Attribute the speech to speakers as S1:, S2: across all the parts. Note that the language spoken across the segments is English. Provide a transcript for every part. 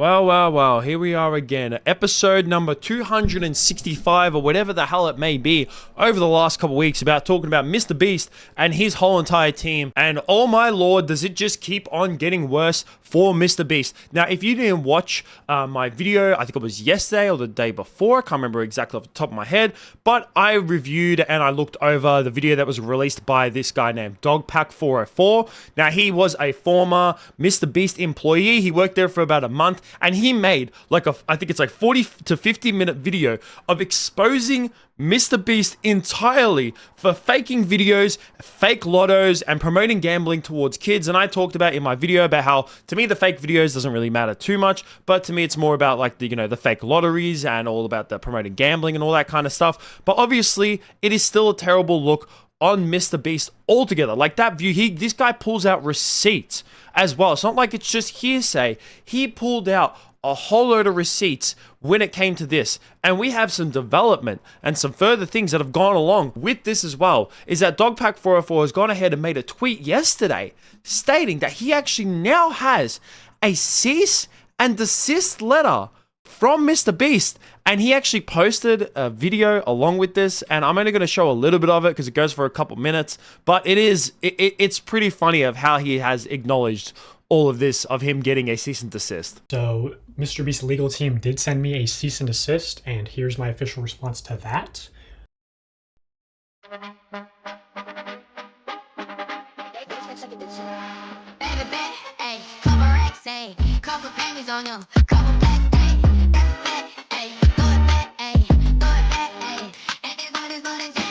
S1: Well, here we are again. Episode number 265 or whatever the hell it may be over the last couple weeks about talking about MrBeast and his whole entire team. And oh my lord, does it just keep on getting worse for MrBeast. Now, if you didn't watch my video, I think it was yesterday or the day before, I can't remember exactly off the top of my head, but I reviewed and I looked over the video that was released by this guy named Dogpack404. Now, he was a former MrBeast employee. He worked there for about a month. And he made I think it's like 40 to 50 minute video of exposing MrBeast entirely for faking videos, fake lottos, and promoting gambling towards kids. And I talked about in my video about how, to me, the fake videos doesn't really matter too much, but to me, it's more about like the fake lotteries and all about the promoting gambling and all that kind of stuff. But obviously, it is still a terrible look on MrBeast altogether. Like that view, this guy pulls out receipts as well. It's not like it's just hearsay. He pulled out a whole load of receipts when it came to this. And we have some development and some further things that have gone along with this as well, is that Dogpack404 has gone ahead and made a tweet yesterday stating that he actually now has a cease and desist letter from MrBeast, and he actually posted a video along with this, and I'm only going to show a little bit of it because it goes for a couple minutes, but it's pretty funny of how he has acknowledged all of this, of him getting a cease and desist.
S2: So MrBeast's legal team did send me a cease and desist, and here's my official response to that. Couple pennies on you, couple black,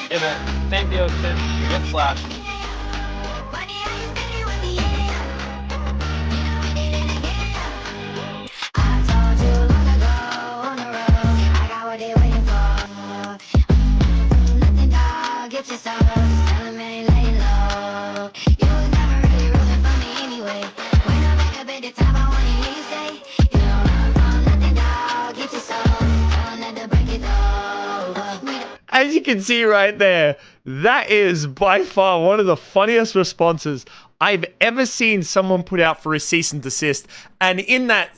S3: yeah, man. Same deal, kid. Get flashed.
S4: Get yourself, tell him ain't laying low. You was never really rooting for me anyway. When I back up at the top, I wanna hear you say, you don't run from nothing, dog. Get yourself, tell him that to break it though.
S1: As you can see right there, that is by far one of the funniest responses I've ever seen someone put out for a cease and desist. And in that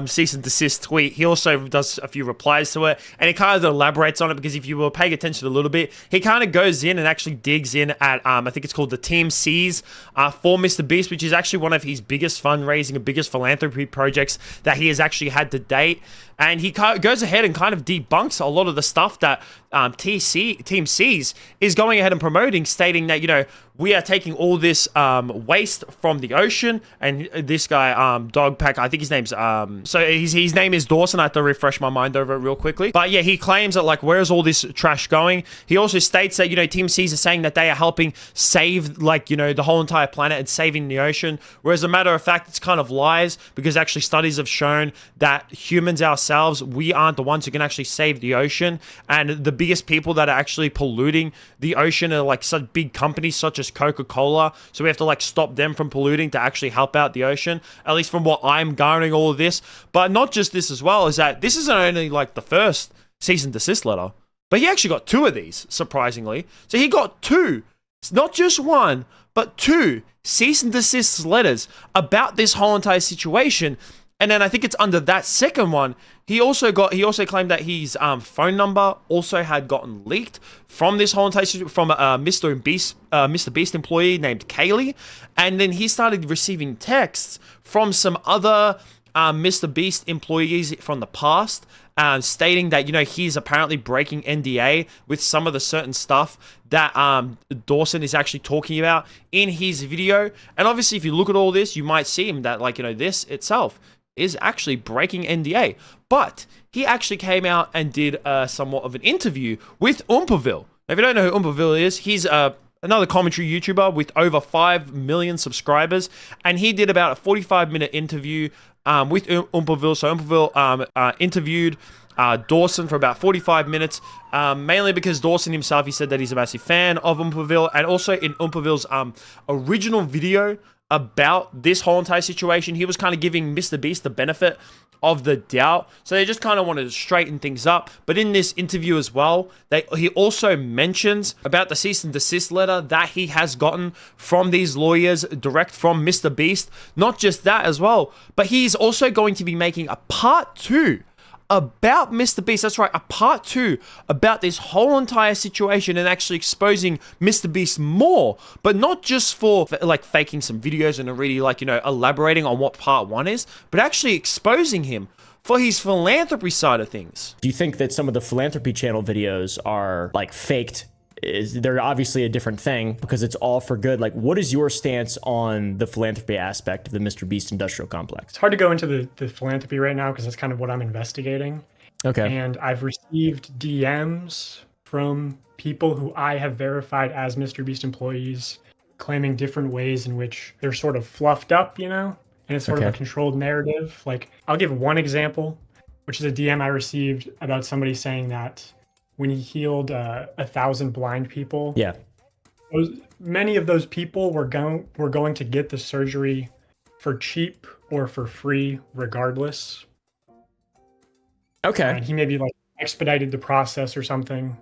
S1: cease and desist tweet, he also does a few replies to it, and he kind of elaborates on it, because if you were paying attention a little bit, he kind of goes in and actually digs in at, I think it's called the Team C's for MrBeast, which is actually one of his biggest fundraising and biggest philanthropy projects that he has actually had to date. And he goes ahead and kind of debunks a lot of the stuff that Team C's is going ahead and promoting, stating that, we are taking all this waste from the ocean. And this guy, Dogpack, I think his name's, his name is Dawson. I have to refresh my mind over it real quickly. But yeah, he claims that, like, where's all this trash going? He also states that, Team C's are saying that they are helping save, the whole entire planet and saving the ocean. Whereas, a matter of fact, it's kind of lies, because actually studies have shown that humans ourselves, we aren't the ones who can actually save the ocean. And the biggest people that are actually polluting the ocean are like such big companies such as Coca-Cola. So we have to like stop them from polluting to actually help out the ocean, at least from what I'm garnering all of this. But not just this as well, is that this isn't only like the first cease and desist letter, but he actually got two of these, surprisingly. So he got two. It's not just one, but two cease and desist letters about this whole entire situation. And then I think it's under that second one, he also claimed that his phone number also had gotten leaked from this whole entire situation, from a MrBeast employee named Kaylee. And then he started receiving texts from some other MrBeast employees from the past, stating that, he's apparently breaking NDA with some of the certain stuff that Dawson is actually talking about in his video. And obviously, if you look at all this, you might see him that, this itself is actually breaking NDA. But he actually came out and did somewhat of an interview with Umperville. Now, if you don't know who Umperville is, he's another commentary YouTuber with over 5 million subscribers. And he did about a 45-minute interview with Umperville. So Umperville interviewed Dawson for about 45 minutes, mainly because Dawson himself, he said that he's a massive fan of Umperville. And also in Umperville's original video about this whole entire situation. He was kind of giving MrBeast the benefit of the doubt. So they just kind of wanted to straighten things up. But in this interview as well, he also mentions about the cease and desist letter that he has gotten from these lawyers direct from MrBeast. Not just that as well, but he's also going to be making a part 2 about MrBeast. That's right, a part 2 about this whole entire situation and actually exposing MrBeast more, but not just for like faking some videos and really like, you know, elaborating on what part 1 is, but actually exposing him for his philanthropy side of things.
S5: Do you think that some of the philanthropy channel videos are like faked? They're obviously a different thing because it's all for good. Like, what is your stance on the philanthropy aspect of the MrBeast industrial complex?
S2: It's hard to go into the philanthropy right now because that's kind of what I'm investigating.
S5: Okay.
S2: And I've received DMs from people who I have verified as MrBeast employees claiming different ways in which they're sort of fluffed up, you know? And it's sort of a controlled narrative. Like, I'll give one example, which is a DM I received about somebody saying that when he healed 1,000 blind people, many of those people were going to get the surgery for cheap or for free, regardless.
S5: Okay.
S2: And he maybe like expedited the process or something.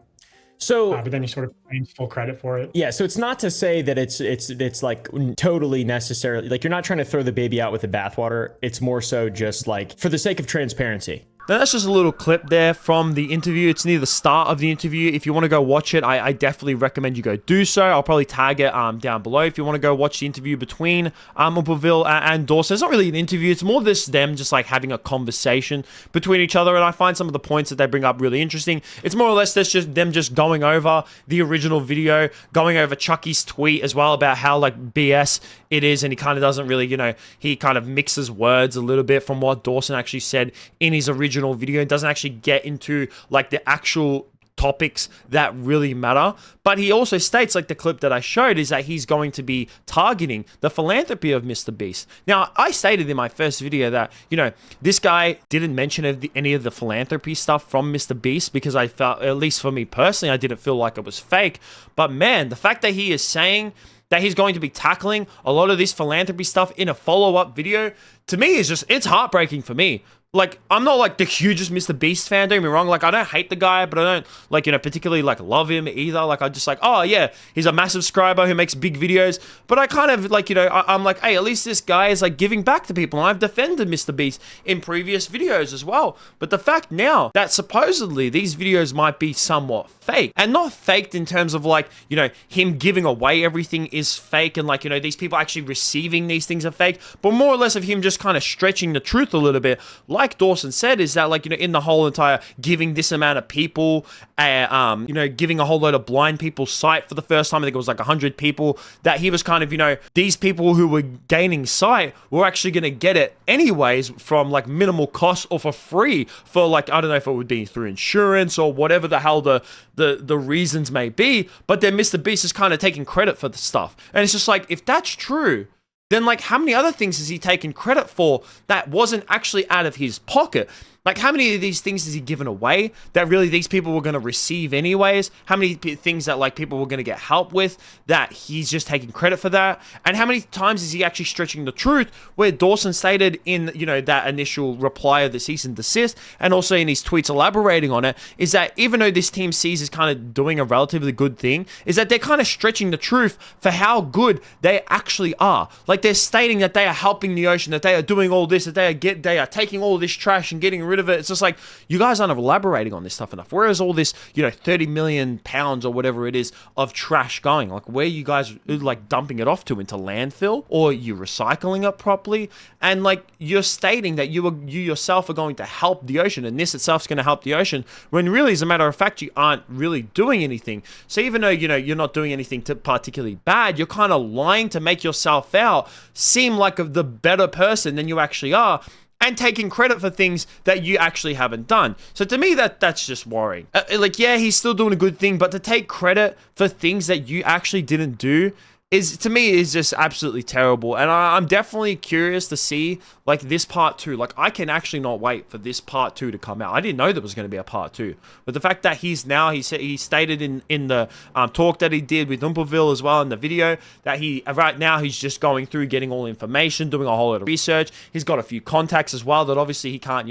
S5: So,
S2: but then he sort of claims full credit for it.
S5: Yeah, so it's not to say that it's like totally necessarily, like you're not trying to throw the baby out with the bathwater. It's more so just like for the sake of transparency.
S1: Now that's just a little clip there from the interview. It's near the start of the interview. If you want to go watch it, I definitely recommend you go do so. I'll probably tag it down below if you want to go watch the interview between Upperville and Dawson. It's not really an interview. It's more them just like having a conversation between each other. And I find some of the points that they bring up really interesting. It's more or less that's just them just going over the original video, going over Chucky's tweet as well about how like BS it is. And he kind of doesn't really, you know, he kind of mixes words a little bit from what Dawson actually said in his original video. It doesn't actually get into like the actual topics that really matter. But he also states, like the clip that I showed, is that he's going to be targeting the philanthropy of MrBeast. Now, I stated in my first video that, you know, this guy didn't mention any of the philanthropy stuff from MrBeast because I felt, at least for me personally, I didn't feel like it was fake. But man, the fact that he is saying that he's going to be tackling a lot of this philanthropy stuff in a follow-up video, to me is just, it's heartbreaking for me. Like, I'm not like the hugest MrBeast fan, don't get me wrong. Like, I don't hate the guy, but I don't like, you know, particularly like love him either. Like, I just like, oh yeah, he's a massive subscriber who makes big videos. But I kind of like, you know, I'm like, hey, at least this guy is like giving back to people. And I've defended MrBeast in previous videos as well. But the fact now that supposedly these videos might be somewhat fake, and not faked in terms of like, you know, him giving away everything is fake and like, you know, these people actually receiving these things are fake, but more or less of him just kind of stretching the truth a little bit. Like Dawson said, is that like, you know, in the whole entire giving this amount of people, you know, giving a whole load of blind people sight for the first time, I think it was like 100 people, that he was kind of, you know, these people who were gaining sight were actually going to get it anyways from like minimal cost or for free for like, I don't know if it would be through insurance or whatever the hell the reasons may be, but then MrBeast is kind of taking credit for the stuff. And it's just like, if that's true, then like how many other things has he taken credit for that wasn't actually out of his pocket? Like, how many of these things has he given away that really these people were going to receive anyways? How many things that, like, people were going to get help with that he's just taking credit for that? And how many times is he actually stretching the truth where Dawson stated in, you know, that initial reply of the cease and desist, and also in his tweets elaborating on it, is that even though this team sees is kind of doing a relatively good thing, is that they're kind of stretching the truth for how good they actually are. Like, they're stating that they are helping the ocean, that they are doing all this, that they are taking all this trash and getting rid of it. It's just like, you guys aren't elaborating on this stuff enough. Where is all this, you know, 30 million pounds or whatever it is of trash going? Like, where are you guys like dumping it off to, into landfill, or you recycling it properly? And like, you're stating that you yourself are going to help the ocean, and this itself is going to help the ocean, when really, as a matter of fact, you aren't really doing anything. So even though, you know, you're not doing anything particularly bad, you're kind of lying to make yourself out seem like the better person than you actually are, and taking credit for things that you actually haven't done. So to me, that's just worrying. Like, yeah, he's still doing a good thing, but to take credit for things that you actually didn't do is, to me, is just absolutely terrible. And I'm definitely curious to see like this part 2. Like, I can actually not wait for this part 2 to come out. I didn't know there was going to be a part 2, but the fact that he stated in the talk that he did with Umperville as well in the video that right now he's just going through getting all information, doing a whole lot of research. He's got a few contacts as well that obviously he can't,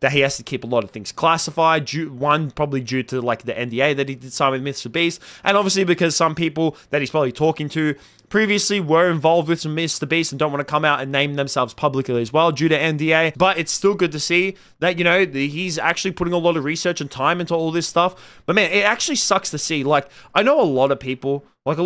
S1: that he has to keep a lot of things classified. One probably due to like the NDA that he did sign with MrBeast, and obviously because some people that he's probably talking to previously were involved with some MrBeast and don't want to come out and name themselves publicly as well due to NDA. But it's still good to see that, he's actually putting a lot of research and time into all this stuff. But man, it actually sucks to see. Like, I know a lot of people on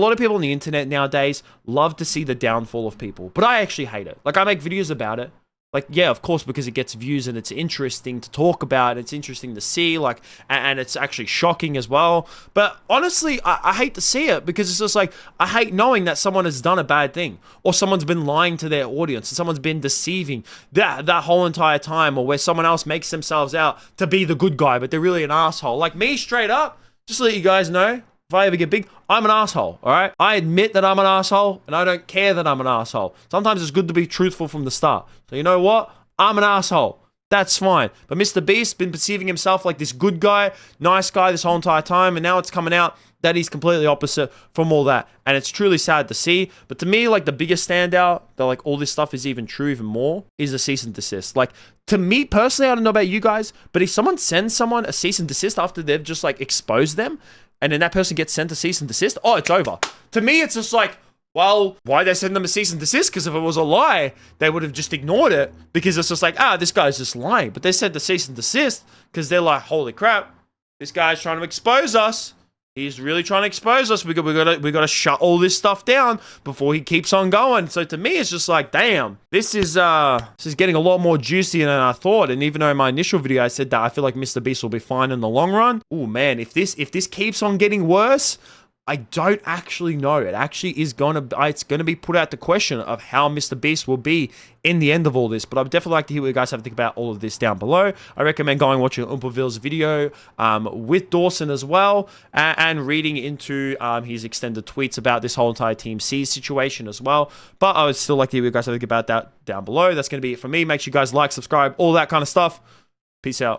S1: the internet nowadays love to see the downfall of people, but I actually hate it. Like, I make videos about it. Like, yeah, of course, because it gets views and it's interesting to talk about. It's interesting to see, like, and it's actually shocking as well. But honestly, I hate to see it because it's just like, I hate knowing that someone has done a bad thing or someone's been lying to their audience and someone's been deceiving that whole entire time, or where someone else makes themselves out to be the good guy, but they're really an asshole. Like me, straight up, just to let you guys know, if I ever get big, I'm an asshole, all right? I admit that I'm an asshole, and I don't care that I'm an asshole. Sometimes it's good to be truthful from the start. So you know what? I'm an asshole. That's fine. But MrBeast been perceiving himself like this good guy, nice guy this whole entire time, and now it's coming out that he's completely opposite from all that. And it's truly sad to see. But to me, like, the biggest standout that, like, all this stuff is even true even more is a cease and desist. Like, to me personally, I don't know about you guys, but if someone sends someone a cease and desist after they've just, like, exposed them, and then that person gets sent a cease and desist, oh, it's over. To me, it's just like, well, why they send them a cease and desist? Because if it was a lie, they would have just ignored it, because it's just like, this guy's just lying. But they sent the cease and desist because they're like, holy crap, this guy's trying to expose us. He's really trying to expose us. We got to shut all this stuff down before he keeps on going. So to me, it's just like, damn, this is getting a lot more juicy than I thought. And even though in my initial video I said that I feel like MrBeast will be fine in the long run, oh man, if this keeps on getting worse, I don't actually know. It actually is it's gonna be put out the question of how MrBeast will be in the end of all this. But I'd definitely like to hear what you guys have to think about all of this down below. I recommend going and watching Umperville's video with Dawson as well, and reading into his extended tweets about this whole entire Team C situation as well. But I would still like to hear what you guys have to think about that down below. That's gonna be it for me. Make sure you guys like, subscribe, all that kind of stuff. Peace out.